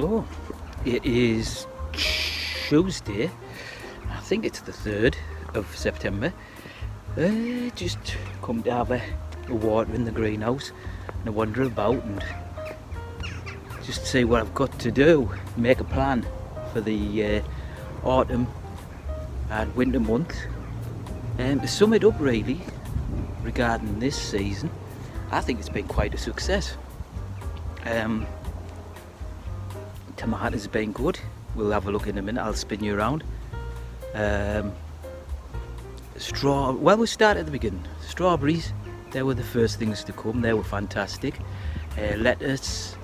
So it is Tuesday, I think it's the 3rd of September. Just come to have a water in the greenhouse and a wander about and just see what I've got to do, make a plan for the autumn and winter months. To sum it up really, regarding this season, I think it's been quite a success. Tomatoes have been good. We'll have a look in a minute. I'll spin you around. Well, we start at the beginning. Strawberries, they were the first things to come. They were fantastic. Lettuce,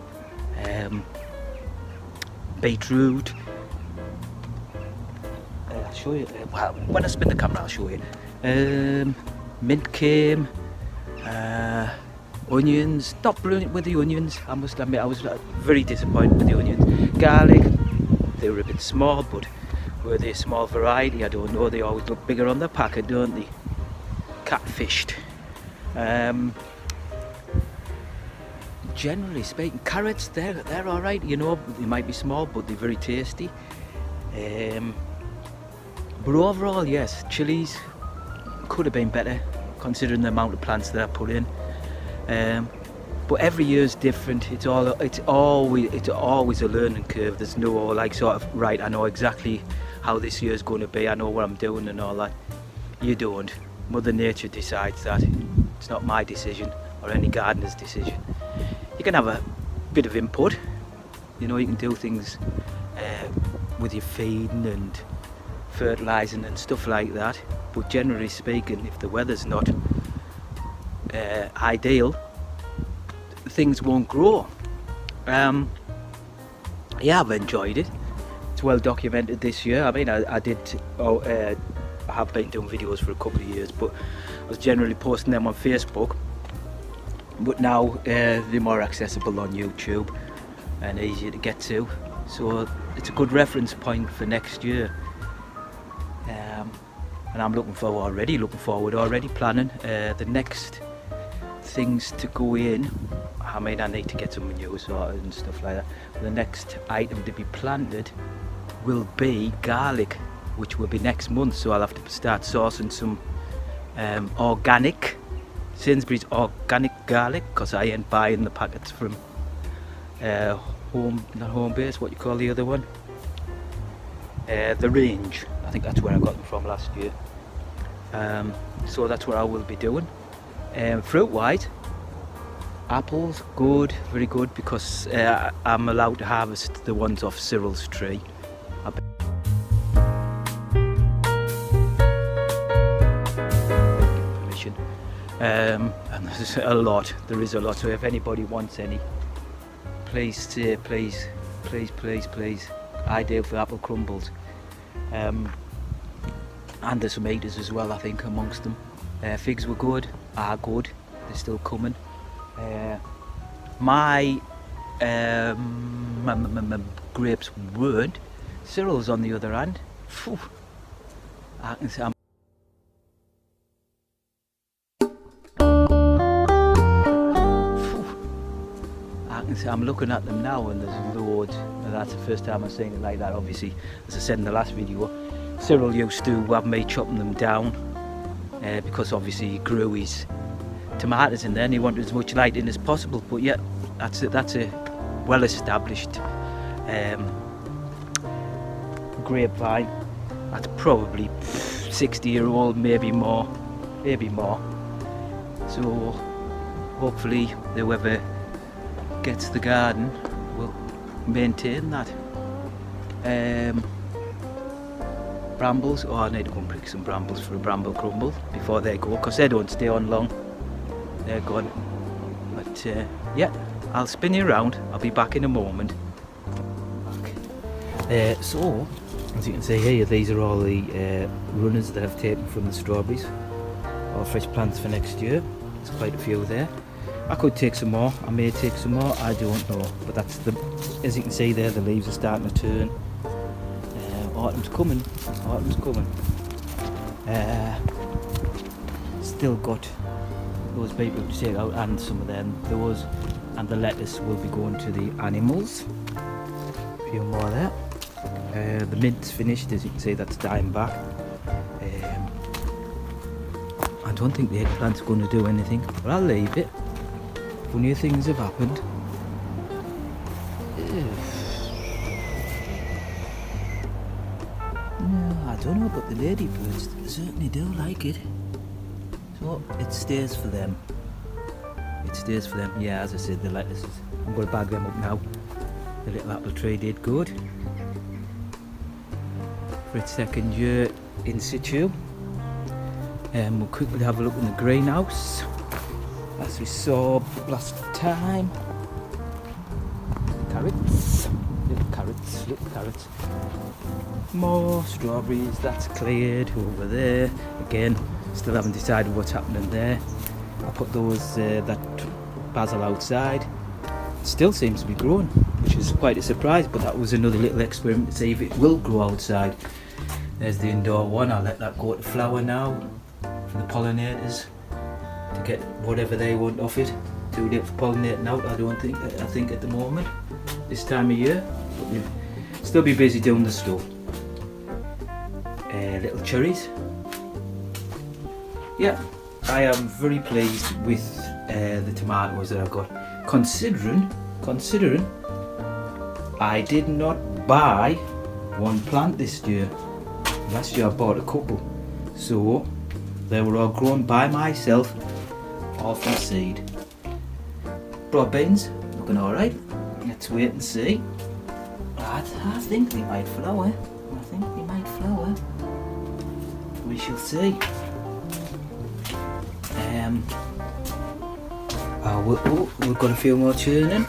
beetroot. I'll show you. Well, when I spin the camera, I'll show you. Mint came. Onions, not brilliant with the onions, I must admit. I was very disappointed with the onions. Garlic, they were a bit small, but were they a small variety? I don't know. They always look bigger on the packet, don't they? Catfished. Generally speaking, carrots, they're alright, you know. They might be small, but they're very tasty. But overall, yes, chilies could have been better considering the amount of plants that I put in. But every year is different. It's always a learning curve. There's no like sort of right, I know exactly how this year's going to be, I know what I'm doing and all that. You don't. Mother Nature decides that. It's not my decision or any gardener's decision. You can have a bit of input, you know. You can do things with your feeding and fertilising and stuff like that, but generally speaking, if the weather's not ideal, things won't grow. Yeah, I've enjoyed it. It's well documented this year. I mean, I have been doing videos for a couple of years, but I was generally posting them on Facebook. But now they're more accessible on YouTube and easier to get to. So it's a good reference point for next year. And I'm looking forward already, planning the next things to go in. I mean, I need to get some manure sorted and stuff like that. The next item to be planted will be garlic, which will be next month. So I'll have to start sourcing some organic, Sainsbury's organic garlic, because I ain't buying the packets from Home Base, what you call the other one? The Range. I think that's where I got them from last year. So that's what I will be doing. Fruit-wise, apples, good, very good, because I'm allowed to harvest the ones off Cyril's tree. Permission. And there's a lot. There is a lot. So if anybody wants any, please say please. Ideal for apple crumbles. And there's some eaters as well, I think, amongst them. Figs were good, are good, they're still coming. My grapes weren't. Cyril's on the other hand. Phew. I can say I'm looking at them now and there's loads. And that's the first time I've seen it like that. Obviously, as I said in the last video, Cyril used to have me chopping them down because obviously he grew his tomatoes in there and he wanted as much lighting as possible. But yeah, that's a well established grapevine. That's probably 60-year-old, maybe more. So hopefully whoever gets the garden will maintain that. Brambles, I need to go and pick some brambles for a bramble crumble before they go, because they don't stay on long, they're gone. But yeah, I'll spin you around, I'll be back in a moment. So as you can see here, these are all the runners that I've taken from the strawberries, all fresh plants for next year. There's quite a few there. I could take some more, I may take some more, I don't know, but that's as you can see there, the leaves are starting to turn. Autumn's coming. Still got those people to take out, and some of them, those and the lettuce will be going to the animals. A few more there. The mint's finished, as you can see, that's dying back. I don't think the eggplant's going to do anything, but I'll leave it. Funny things have happened. No, I don't know, but the ladybirds certainly do like it. So it stays for them. It stays for them. Yeah, as I said, the lettuces. I'm going to bag them up now. The little apple tree did good. For its second year in situ. We'll quickly have a look in the greenhouse, as we saw last time. Carrots, little carrots. More strawberries, that's cleared over there. Again, still haven't decided what's happening there. I put those, that basil outside. It still seems to be growing, which is quite a surprise, but that was another little experiment to see if it will grow outside. There's the indoor one, I'll let that go to flower now. For the pollinators to get whatever they want off it. Too late for pollinating out, I think at the moment, this time of year, but we'll still be busy doing the stuff. Little cherries. Yeah, I am very pleased with the tomatoes that I've got. Considering I did not buy one plant this year. Last year I bought a couple, so they were all grown by myself, all from seed. Broad beans, looking alright. Let's wait and see. I think they might flower. We shall see. We've got a few more churning.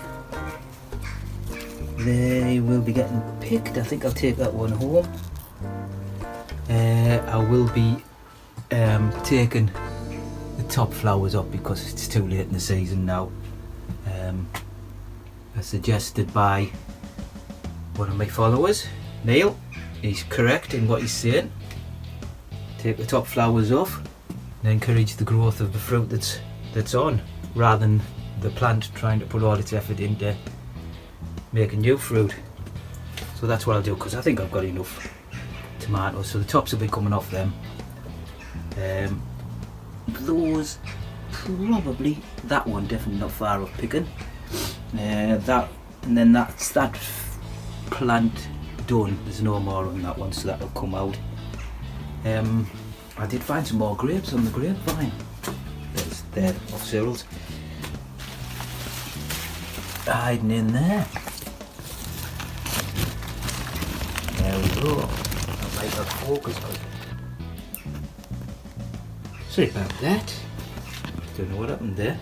They will be getting picked. I think I'll take that one home. I will be taking the top flowers up because it's too late in the season now. As suggested by one of my followers, Neil. He's correct in what he's saying. Take the top flowers off and encourage the growth of the fruit that's on, rather than the plant trying to put all its effort into making new fruit. So that's what I'll do, because I think I've got enough tomatoes, so the tops will be coming off them. Those probably, that one definitely not far off picking. That, and then that's that plant done. There's no more on that one, so that'll come out. I did find some more grapes on the grapevine. They're off cereals. Hiding in there. There we go. I'll make that focus. Sorry about that. Don't know what happened there.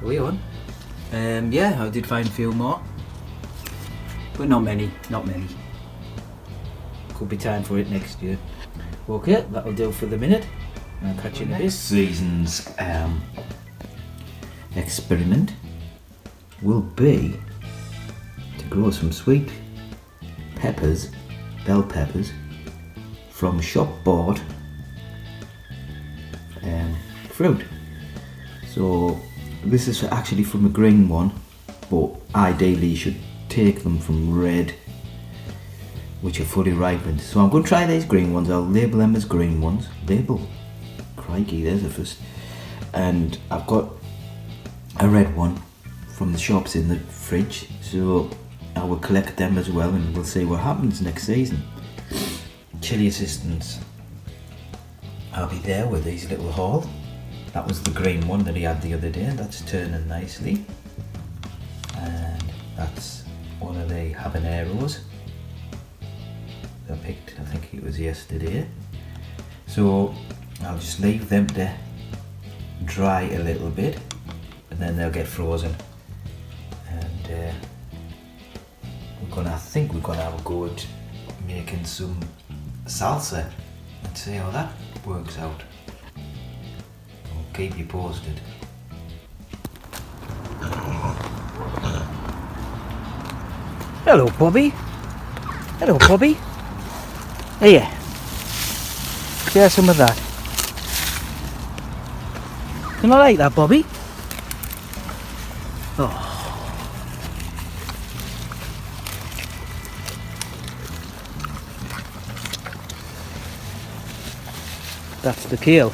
Are we on? Yeah, I did find a few more. But not many. Could be time for it next year. Okay, that'll do for the minute. I'll catch you in a bit. Next season's experiment will be to grow some sweet peppers, bell peppers, from shop bought fruit. So this is actually from a green one, but ideally you should take them from red, which are fully ripened. So I'm going to try these green ones. I'll label them as green ones. Label, crikey, there's a first. And I've got a red one from the shops in the fridge, so I will collect them as well, and we'll see what happens next season. Chilli assistance, I'll be there with these little haul. That was the green one that he had the other day, and that's turning nicely. And that's one of the habaneros I picked, I think it was yesterday. So I'll just leave them to dry a little bit, and then they'll get frozen. And I think we're gonna have a go at making some salsa and see how that works out. I'll keep you posted. Hello, Bobby. Hello, Bobby. Here. Share some of that. Can I like that, Bobby? Oh. That's the kale.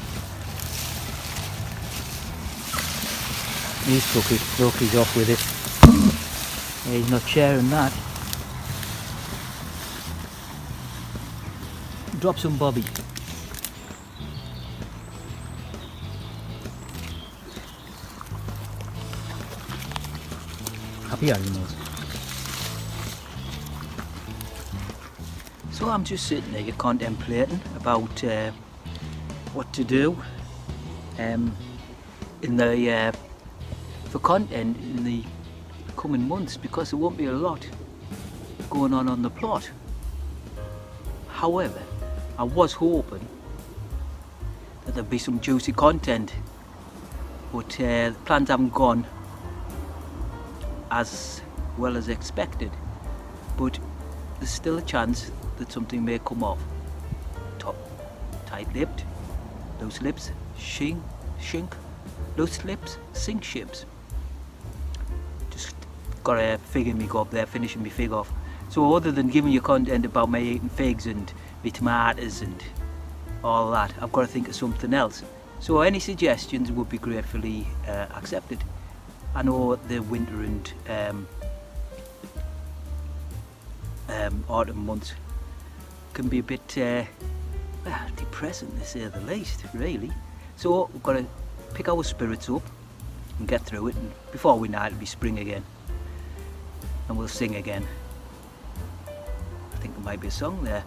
He's took it. Look, he's off with it. Yeah, he's not sharing that. Drop some Bobby. Happy animals. So I'm just sitting there contemplating about what to do in the for content in the coming months, because there won't be a lot going on the plot. However, I was hoping that there'd be some juicy content, but the plans haven't gone as well as expected. But there's still a chance that something may come off. Top, tight-lipped, loose lips, shink, loose lips, sink ships. Just gotta figure me go up there, finishing me fig off. So other than giving you content about me eating figs and me tomatoes and all that, I've got to think of something else. So any suggestions would be gratefully accepted. I know the winter and autumn months can be a bit depressing, to say the least, really. So we've got to pick our spirits up and get through it, and before we know it, it'll be spring again and we'll sing again. I think there might be a song there.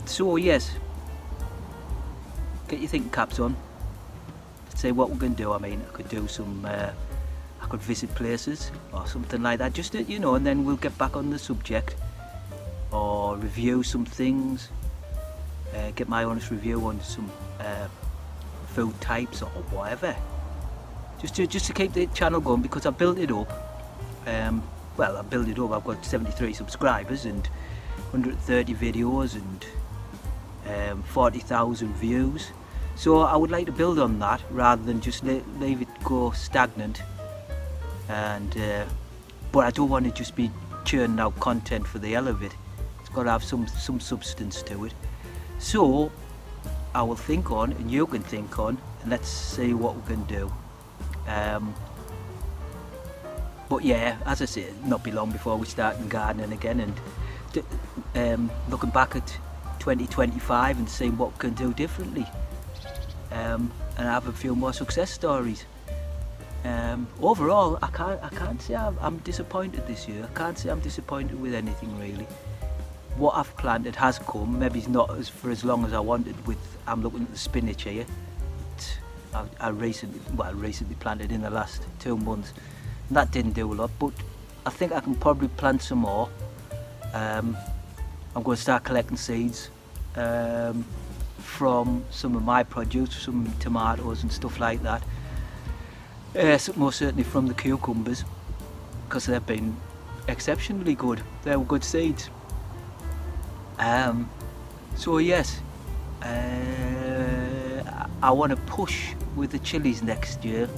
So yes, get your thinking caps on. Let's say what we're going to do. I mean, I could do some I could visit places or something like that, just to, you know, and then we'll get back on the subject, or review some things, get my honest review on some food types or whatever, just to keep the channel going, because I built it up. Well, I built it up. I've got 73 subscribers and 130 videos and 40,000 views. So I would like to build on that rather than just leave it go stagnant. And but I don't want to just be churning out content for the hell of it. It's got to have some substance to it. So I will think on, and you can think on, and let's see what we can do. But yeah, as I say, not be long before we start gardening again, and looking back at 2025 and seeing what we can do differently, and have a few more success stories. Overall, I can't say I'm disappointed this year. I can't say I'm disappointed with anything really. What I've planted has come. Maybe it's not for as long as I wanted. I'm looking at the spinach here. I recently planted in the last 2 months. And that didn't do a lot, but I think I can probably plant some more. I'm going to start collecting seeds from some of my produce, some tomatoes and stuff like that. Most certainly from the cucumbers, because they've been exceptionally good. They were good seeds. So yes, I want to push with the chilies next year.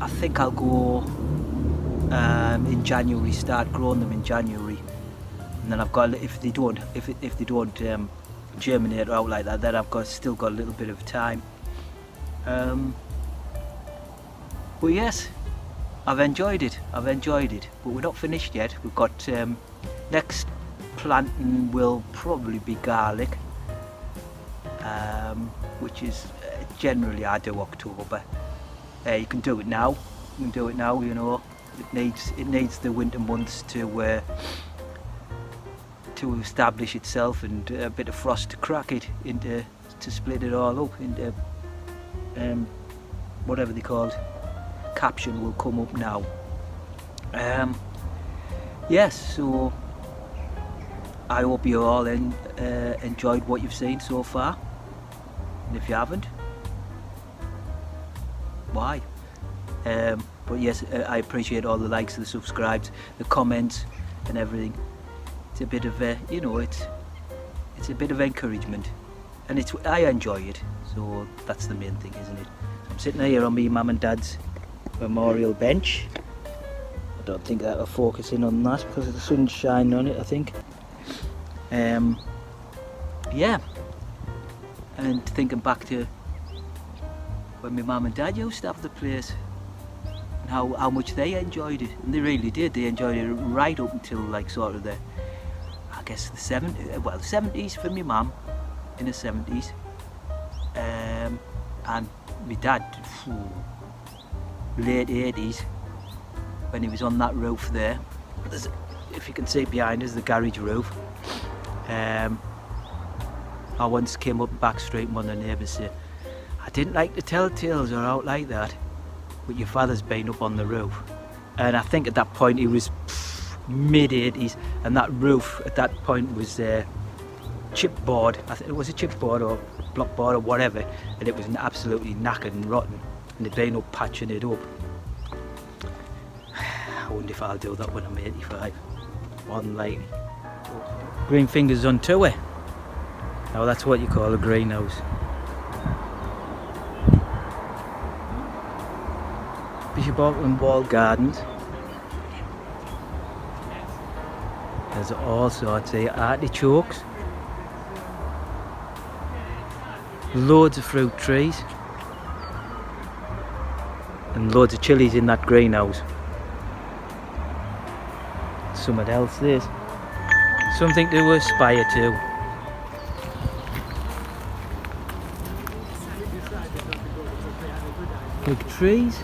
I think I'll go in January, start growing them in January, and then I've got, if they don't germinate out like that, then I've still got a little bit of time. But yes, I've enjoyed it, but we're not finished yet. We've got next planting will probably be garlic, which is generally I do October. You can do it now. You know, it needs the winter months to establish itself, and a bit of frost to crack it into, to split it all up into whatever they called. Caption will come up now. Yes, so I hope you all enjoyed what you've seen so far, and if you haven't, why? But yes, I appreciate all the likes, the subscribes, the comments and everything. It's a bit of you know, it's a bit of encouragement, and I enjoy it, so that's the main thing, isn't it? I'm sitting here on me mum and dad's memorial bench. I don't think that'll focus in on that because the sun's shining on it, I think. Yeah, and thinking back to when my mum and dad used to have the place and how much they enjoyed it. And they really did. They enjoyed it right up until like sort of the, I guess the 70s for my mum, in the 70s. And my dad, late 80s, when he was on that roof there. If you can see behind us, the garage roof. I once came up back street and one of the neighbours said, I didn't like to tell tales or out like that, but your father's been up on the roof. And I think at that point he was mid-80s, and that roof at that point was chipboard. I think it was a chipboard or blockboard or whatever, and it was absolutely knackered and rotten, and they'd been up patching it up. I wonder if I'll do that when I'm 85. More than likely. Green Fingers on tour. Now that's what you call a greenhouse. Bishop Auckland Walled Gardens. There's all sorts of artichokes. Loads of fruit trees. And loads of chilies in that greenhouse. Something else this. Something to aspire to. Big trees.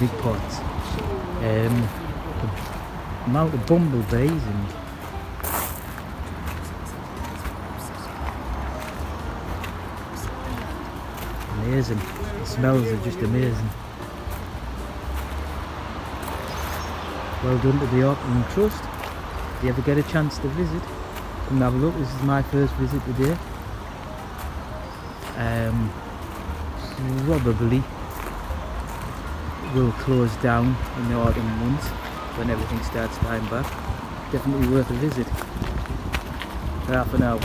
Big pots. The amount of bumblebees and amazing. The smells are just amazing. Well done to the Auckland Trust. If you ever get a chance to visit, come and have a look. This is my first visit today. Probably will close down in the autumn months when everything starts flying back. Definitely worth a visit. Ta for now.